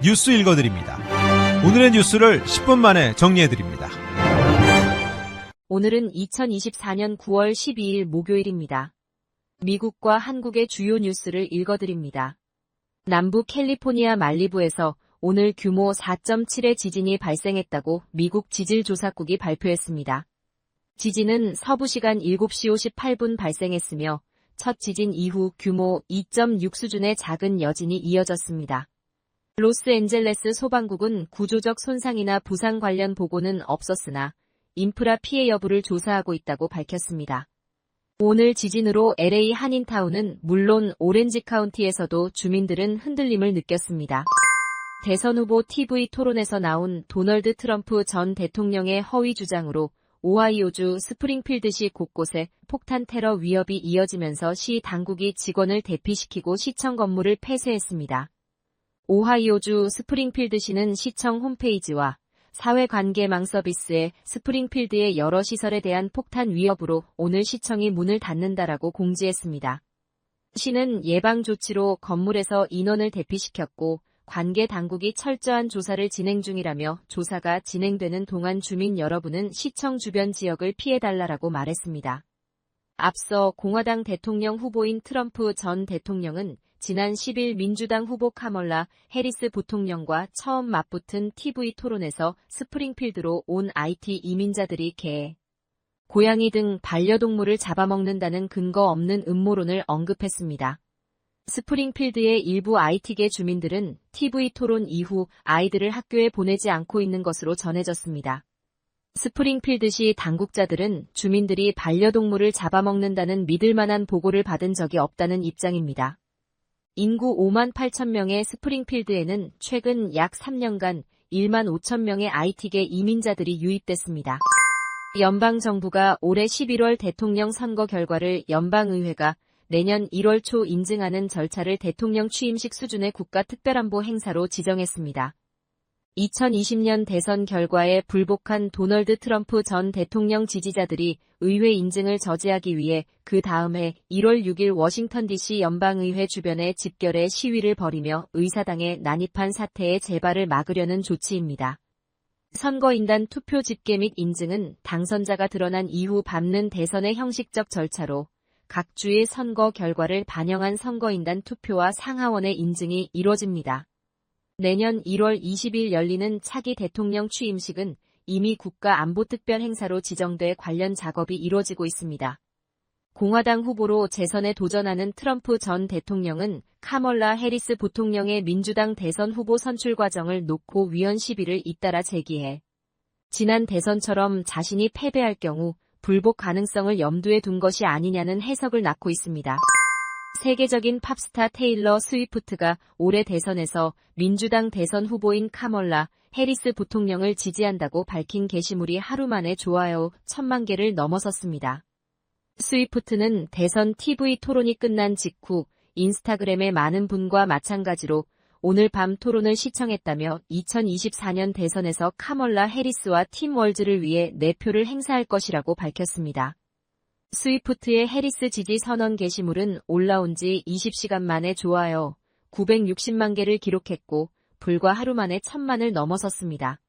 뉴스 읽어드립니다. 오늘의 뉴스를 10분 만에 정리해드립니다. 오늘은 2024년 9월 12일 목요일입니다. 미국과 한국의 주요 뉴스를 읽어드립니다. 남부 캘리포니아 말리부에서 오늘 규모 4.7의 지진이 발생했다고 미국 지질조사국이 발표했습니다. 지진은 서부 시간 7시 58분 발생했으며 첫 지진 이후 규모 2.6 수준의 작은 여진이 이어졌습니다. 로스앤젤레스 소방국은 구조적 손상이나 부상 관련 보고는 없었으나 인프라 피해 여부를 조사하고 있다고 밝혔습니다. 오늘 지진으로 LA 한인타운은 물론 오렌지 카운티에서도 주민들은 흔들림을 느꼈습니다. 대선 후보 TV 토론에서 나온 도널드 트럼프 전 대통령의 허위 주장으로 오하이오주 스프링필드시 곳곳에 폭탄 테러 위협이 이어지면서 시 당국이 직원을 대피시키고 시청 건물을 폐쇄했습니다. 오하이오주 스프링필드시는 시청 홈페이지와 사회관계망 서비스에 스프링필드의 여러 시설에 대한 폭탄 위협으로 오늘 시청이 문을 닫는다라고 공지했습니다. 시는 예방 조치로 건물에서 인원을 대피시켰고 관계 당국이 철저한 조사를 진행 중이라며 조사가 진행되는 동안 주민 여러분은 시청 주변 지역을 피해달라고 말했습니다. 앞서 공화당 대통령 후보인 트럼프 전 대통령은 지난 10일 민주당 후보 카멀라 해리스 부통령과 처음 맞붙은 TV 토론에서 스프링필드로 온 IT 이민자들이 개, 고양이 등 반려동물을 잡아먹는다는 근거 없는 음모론을 언급했습니다. 스프링필드의 일부 IT계 주민들은 TV 토론 이후 아이들을 학교에 보내지 않고 있는 것으로 전해졌습니다. 스프링필드시 당국자들은 주민들이 반려동물을 잡아먹는다는 믿을만한 보고를 받은 적이 없다는 입장입니다. 인구 5만 8천 명의 스프링필드에는 최근 약 3년간 1만 5천 명의 IT계 이민자들이 유입됐습니다. 연방정부가 올해 11월 대통령 선거 결과를 연방의회가 내년 1월 초 인증하는 절차를 대통령 취임식 수준의 국가특별안보 행사로 지정했습니다. 2020년 대선 결과에 불복한 도널드 트럼프 전 대통령 지지자들이 의회 인증을 저지하기 위해 그 다음 해 1월 6일 워싱턴 DC 연방의회 주변에 집결해 시위를 벌이며 의사당에 난입한 사태의 재발을 막으려는 조치입니다. 선거인단 투표 집계 및 인증은 당선자가 드러난 이후 밟는 대선의 형식적 절차로 각 주의 선거 결과를 반영한 선거인단 투표와 상하원의 인증이 이뤄집니다. 내년 1월 20일 열리는 차기 대통령 취임식은 이미 국가안보특별 행사로 지정돼 관련 작업이 이뤄지고 있습니다. 공화당 후보로 재선에 도전하는 트럼프 전 대통령은 카멀라 해리스 부통령의 민주당 대선 후보 선출 과정을 놓고 위헌 시비를 잇따라 제기해 지난 대선처럼 자신이 패배할 경우 불복 가능성을 염두에 둔 것이 아니냐는 해석을 낳고 있습니다. 세계적인 팝스타 테일러 스위프트가 올해 대선에서 민주당 대선 후보인 카멀라 해리스 부통령을 지지한다고 밝힌 게시물이 하루 만에 좋아요 1,000만 개를 넘어섰습니다. 스위프트는 대선 TV 토론이 끝난 직후 인스타그램에 많은 분과 마찬가지로 오늘 밤 토론을 시청했다며 2024년 대선에서 카멀라 해리스와 팀 월즈를 위해 내 표를 행사할 것이라고 밝혔습니다. 스위프트의 해리스 지지 선언 게시물은 올라온 지 20시간 만에 좋아요 960만 개를 기록했고 불과 하루 만에 1,000만을 넘어섰습니다.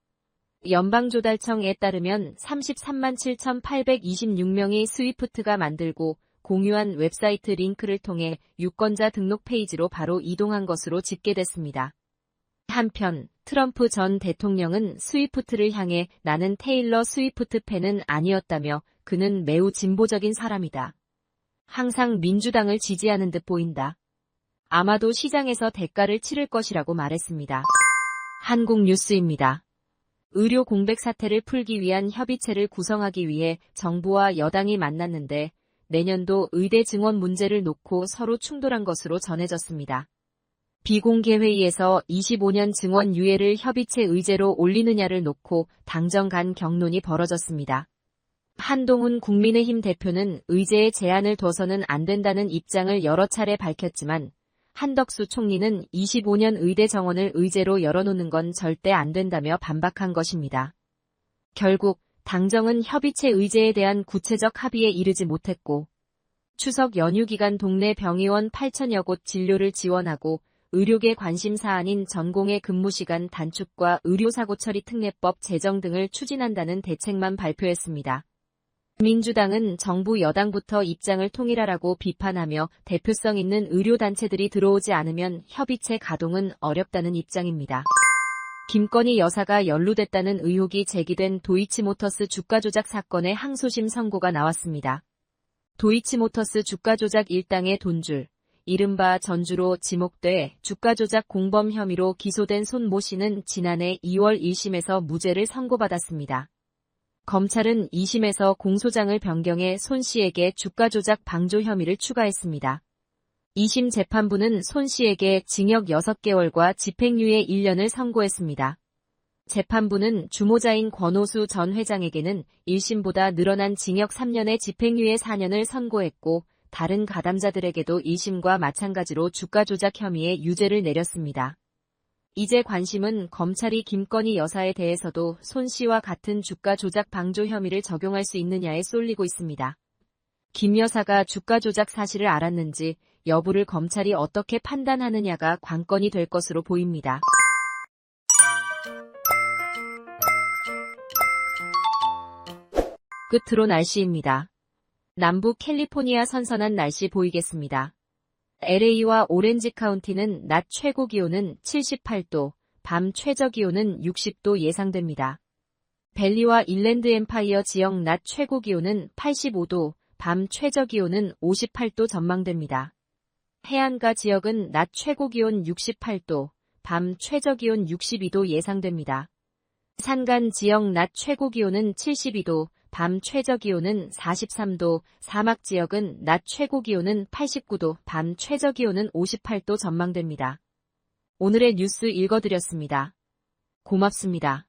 연방조달청에 따르면 33만 7,826명이 스위프트가 만들고 공유한 웹사이트 링크를 통해 유권자 등록 페이지로 바로 이동한 것으로 집계됐습니다. 한편 트럼프 전 대통령은 스위프트를 향해 나는 테일러 스위프트 팬은 아니었다며 그는 매우 진보적인 사람이다. 항상 민주당을 지지하는 듯 보인다. 아마도 시장에서 대가를 치를 것이라고 말했습니다. 한국 뉴스입니다. 의료 공백 사태를 풀기 위한 협의체를 구성하기 위해 정부와 여당이 만났는데 내년도 의대 증원 문제를 놓고 서로 충돌한 것으로 전해졌습니다. 비공개 회의에서 25년 증원 유예를 협의체 의제로 올리느냐를 놓고 당정 간 격론이 벌어졌습니다. 한동훈 국민의힘 대표는 의제에 제한을 둬서는 안 된다는 입장을 여러 차례 밝혔지만 한덕수 총리는 25년 의대 정원을 의제로 열어놓는 건 절대 안 된다며 반박한 것입니다. 결국 당정은 협의체 의제에 대한 구체적 합의에 이르지 못했고 추석 연휴 기간 동네 병의원 8천여 곳 진료를 지원하고 의료계 관심 사안인 전공의 근무시간 단축과 의료사고 처리 특례법 제정 등을 추진한다는 대책만 발표했습니다. 민주당은 정부 여당부터 입장을 통일하라고 비판하며 대표성 있는 의료단체들이 들어오지 않으면 협의체 가동은 어렵다는 입장입니다. 김건희 여사가 연루됐다는 의혹이 제기된 도이치모터스 주가 조작 사건의 항소심 선고가 나왔습니다. 도이치모터스 주가 조작 일당의 돈줄, 이른바 전주로 지목돼 주가 조작 공범 혐의로 기소된 손 모 씨는 지난해 2월 1심에서 무죄를 선고받았습니다. 검찰은 2심에서 공소장을 변경해 손 씨에게 주가 조작 방조 혐의를 추가했습니다. 2심 재판부는 손 씨에게 징역 6개월과 집행유예 1년을 선고했습니다. 재판부는 주모자인 권오수 전 회장에게는 1심보다 늘어난 징역 3년에 집행유예 4년을 선고했고 다른 가담자들에게도 1심과 마찬가지로 주가 조작 혐의의 유죄를 내렸습니다. 이제 관심은 검찰이 김건희 여사에 대해서도 손 씨와 같은 주가 조작 방조 혐의를 적용할 수 있느냐에 쏠리고 있습니다. 김 여사가 주가 조작 사실을 알았는지 여부를 검찰이 어떻게 판단하느냐가 관건이 될 것으로 보입니다. 끝으로 날씨입니다. 남부 캘리포니아 선선한 날씨 보이겠습니다. LA와 오렌지 카운티는 낮 최고 기온은 78도, 밤 최저 기온은 60도 예상됩니다. 벨리와 일랜드 엠파이어 지역 낮 최고 기온은 85도, 밤 최저 기온은 58도 전망됩니다. 해안가 지역은 낮 최고 기온 68도, 밤 최저 기온 62도 예상됩니다. 산간 지역 낮 최고 기온은 72도, 밤 최저 기온은 43도, 사막 지역은 낮 최고 기온은 89도, 밤 최저 기온은 58도 전망됩니다. 오늘의 뉴스 읽어드렸습니다. 고맙습니다.